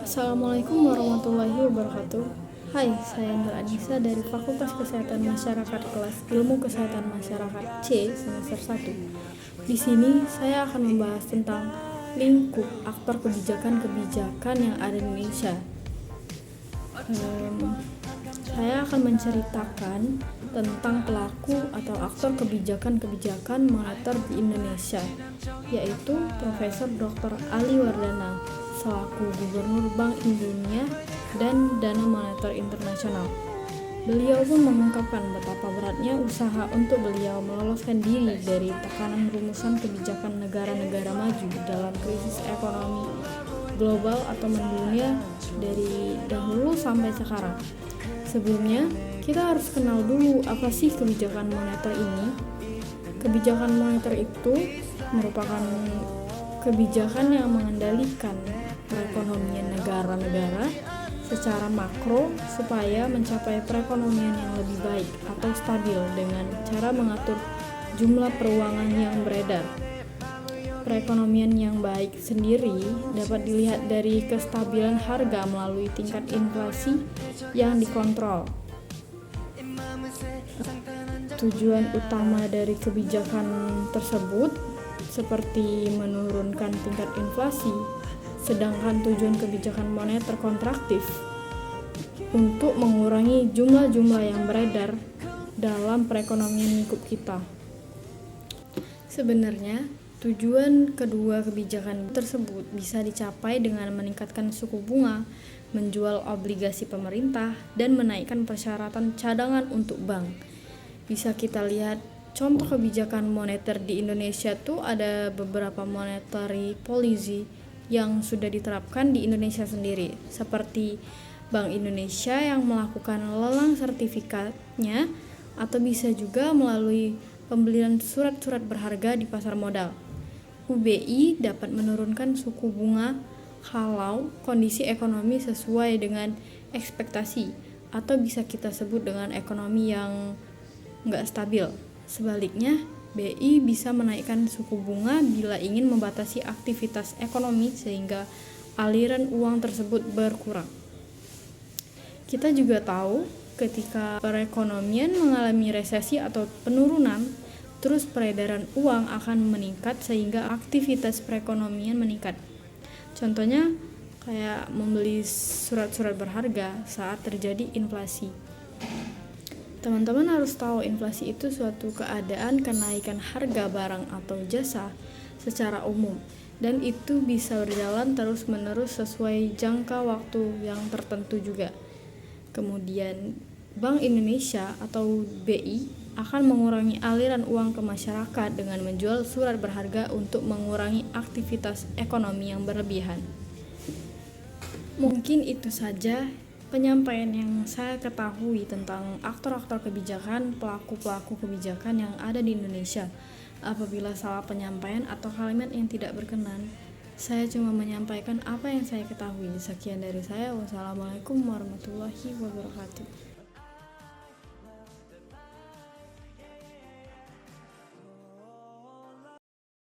Assalamualaikum warahmatullahi wabarakatuh. Hai, saya Nur Anissa dari Fakultas Kesehatan Masyarakat kelas Ilmu Kesehatan Masyarakat C semester 1. Di sini saya akan membahas tentang lingkup aktor kebijakan-kebijakan yang ada di Indonesia. Saya akan menceritakan tentang pelaku atau aktor kebijakan-kebijakan moneter di Indonesia, yaitu Profesor Dr. Ali Wardana selaku Gubernur Bank Indonesia dan Dana Moneter Internasional. Beliau pun mengungkapkan betapa beratnya usaha untuk beliau meloloskan diri dari tekanan rumusan kebijakan negara-negara maju dalam krisis ekonomi global atau mendunia dari dahulu sampai sekarang. Sebelumnya, kita harus kenal dulu apa sih kebijakan moneter ini. Kebijakan moneter itu merupakan kebijakan yang mengendalikan perekonomian negara-negara secara makro supaya mencapai perekonomian yang lebih baik atau stabil dengan cara mengatur jumlah peruangan yang beredar. Perekonomian yang baik sendiri dapat dilihat dari kestabilan harga melalui tingkat inflasi yang dikontrol. Tujuan utama dari kebijakan tersebut seperti menurunkan tingkat inflasi, sedangkan tujuan kebijakan moneter kontraktif untuk mengurangi jumlah-jumlah yang beredar dalam perekonomian lingkup kita. Sebenarnya, tujuan kedua kebijakan tersebut bisa dicapai dengan meningkatkan suku bunga, menjual obligasi pemerintah, dan menaikkan persyaratan cadangan untuk bank. Bisa kita lihat contoh kebijakan moneter di Indonesia tuh ada beberapa monetary policy yang sudah diterapkan di Indonesia sendiri, seperti Bank Indonesia yang melakukan lelang sertifikatnya, atau bisa juga melalui pembelian surat-surat berharga di pasar modal. UBI dapat menurunkan suku bunga kalau kondisi ekonomi sesuai dengan ekspektasi, atau bisa kita sebut dengan ekonomi yang nggak stabil. Sebaliknya, BI bisa menaikkan suku bunga bila ingin membatasi aktivitas ekonomi sehingga aliran uang tersebut berkurang. Kita juga tahu ketika perekonomian mengalami resesi atau penurunan, terus peredaran uang akan meningkat sehingga aktivitas perekonomian meningkat. Contohnya kayak membeli surat-surat berharga saat terjadi inflasi. Teman-teman harus tahu inflasi itu suatu keadaan kenaikan harga barang atau jasa secara umum, dan itu bisa berjalan terus-menerus sesuai jangka waktu yang tertentu juga. Kemudian Bank Indonesia atau BI akan mengurangi aliran uang ke masyarakat dengan menjual surat berharga untuk mengurangi aktivitas ekonomi yang berlebihan. Mungkin itu saja penyampaian yang saya ketahui tentang aktor-aktor kebijakan, pelaku-pelaku kebijakan yang ada di Indonesia. Apabila salah penyampaian atau kalimat yang tidak berkenan, saya cuma menyampaikan apa yang saya ketahui. Sekian dari saya. Wassalamualaikum warahmatullahi wabarakatuh.